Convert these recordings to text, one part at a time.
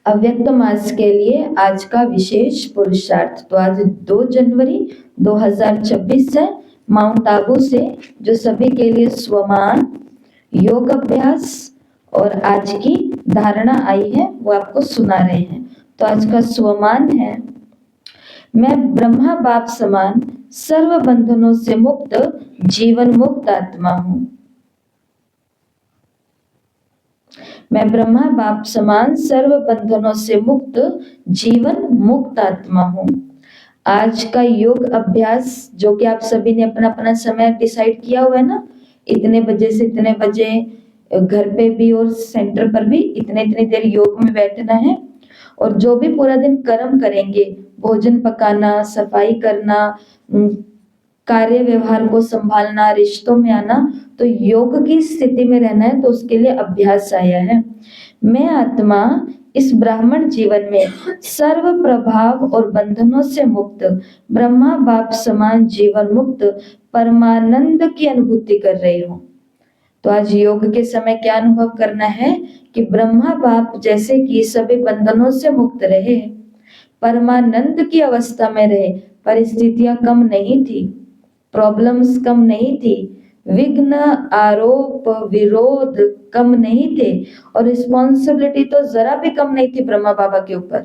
अव्यक्त मास के लिए आज का विशेष पुरुषार्थ। तो आज 2 जनवरी 2026 है, माउंट आबू से जो सभी के लिए स्वमान, योग अभ्यास और आज की धारणा आई है वो आपको सुना रहे हैं। तो आज का स्वमान है, मैं ब्रह्मा बाप समान सर्व बंधनों से मुक्त जीवन मुक्त आत्मा हूं। मैं ब्रह्मा बाप समान सर्व बंधनों से मुक्त जीवन मुक्त आत्मा हूं। आज का योग अभ्यास जो कि आप सभी ने अपना अपना समय डिसाइड किया हुआ है ना, इतने बजे से इतने बजे घर पे भी और सेंटर पर भी इतने इतनी देर योग में बैठना है। और जो भी पूरा दिन कर्म करेंगे, भोजन पकाना, सफाई करना, कार्य व्यवहार को संभालना, रिश्तों में आना, तो योग की स्थिति में रहना है, तो उसके लिए अभ्यास आया है। मैं आत्मा इस ब्राह्मण जीवन में सर्व प्रभाव और बंधनों से मुक्त ब्रह्मा बाप समान जीवन मुक्त परमानंद की अनुभूति कर रही हूँ। तो आज योग के समय क्या अनुभव करना है कि ब्रह्मा बाप जैसे कि सभी बंधनों से मुक्त रहे, परमानंद की अवस्था में रहे। परिस्थितियां कम नहीं थी, प्रॉब्लम्स कम नहीं थी, विघ्न आरोप विरोध कम नहीं थे, और रिस्पॉन्सिबिलिटी तो जरा भी कम नहीं थी ब्रह्मा बाबा के ऊपर।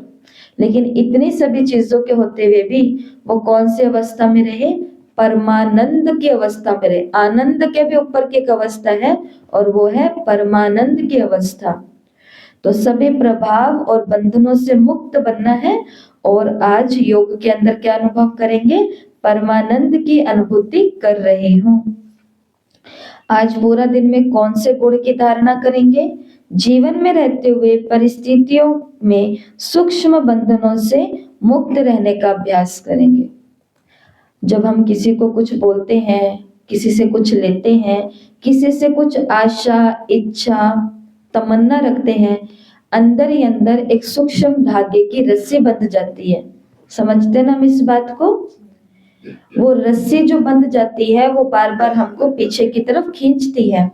लेकिन इतनी सभी चीजों के होते हुए भी वो कौन सी अवस्था में रहे? परमानंद की अवस्था में रहे। आनंद के भी ऊपर की एक अवस्था है और वो है परमानंद की अवस्था। तो सभी प्रभाव और बंधनों से मुक्त बनना है। और आज योग के अंदर क्या अनुभव करेंगे? परमानंद की अनुभूति कर रही हूं। आज पूरा दिन में कौन से गुण की धारणा करेंगे? जीवन में रहते हुए परिस्थितियों में सूक्ष्म बंधनों से मुक्त रहने का अभ्यास करेंगे। जब हम किसी को कुछ बोलते हैं, किसी से कुछ लेते हैं, किसी से कुछ आशा, इच्छा, तमन्ना रखते हैं, अंदर ही अंदर एक सूक्ष्म धागे की रस्सी बंध जाती है। समझते ना हम इस बात को? वो रस्सी जो बंध जाती है वो बार बार हमको पीछे की तरफ खींचती है।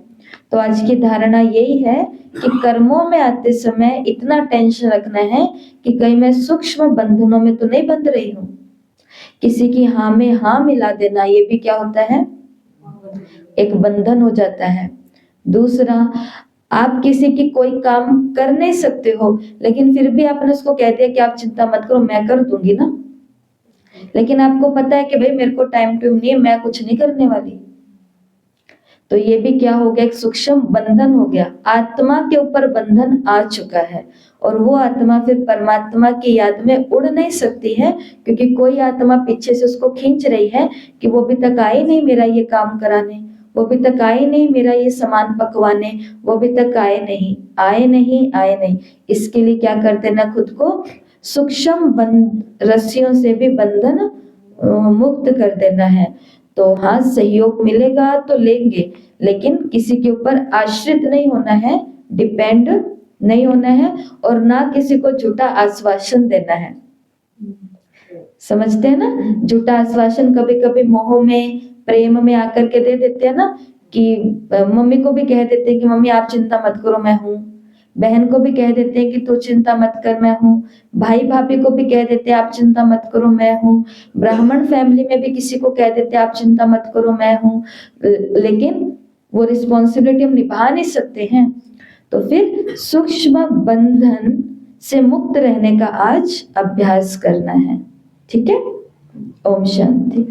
तो आज की धारणा यही है कि कर्मों में आते समय इतना टेंशन रखना है कि कहीं मैं सूक्ष्म बंधनों में तो नहीं बंध रही हूँ। किसी की हाँ में हाँ मिला देना, ये भी क्या होता है? एक बंधन हो जाता है। दूसरा, आप किसी की कोई काम कर नहीं सकते हो, लेकिन फिर भी आपने उसको कह दिया कि आप चिंता मत करो, मैं कर दूंगी ना। लेकिन आपको पता है कि भाई मेरे को टाइम टू नहीं है, मैं कुछ नहीं करने वाली। तो ये भी क्या हो गया? एक सूक्ष्म बंधन हो गया। आत्मा के ऊपर बंधन आ चुका है और वो आत्मा फिर परमात्मा की याद में उड़ नहीं सकती है, क्योंकि कोई आत्मा पीछे से उसको खींच रही है कि वो अभी तक आई नहीं मेरा ये काम कराने, वो अभी तक आए नहीं मेरा ये सामान पकवाने, वो अभी तक आए नहीं, आए नहीं, आए नहीं। इसके लिए क्या कर देना? खुद को सूक्ष्म रस्सियों से भी बंधन मुक्त कर देना है। तो हाँ, सहयोग मिलेगा तो लेंगे, लेकिन किसी के ऊपर आश्रित नहीं होना है, डिपेंड नहीं होना है, और ना किसी को झूठा आश्वासन देना है। समझते हैं ना? झूठा आश्वासन कभी कभी मोह में, प्रेम में आकर के दे देते हैं ना, कि मम्मी को भी कह देते हैं कि मम्मी आप चिंता मत करो मैं हूँ, बहन को भी कह देते हैं कि तू चिंता मत कर मैं हूँ, भाई भाभी को भी कह देते हैं आप चिंता मत करो मैं हूँ, ब्राह्मण फैमिली में भी किसी को कह देते हैं आप चिंता मत करो मैं हूँ, लेकिन वो रिस्पॉन्सिबिलिटी हम निभा नहीं सकते हैं। तो फिर सूक्ष्म बंधन से मुक्त रहने का आज अभ्यास करना है। ठीक है? ओम शांति।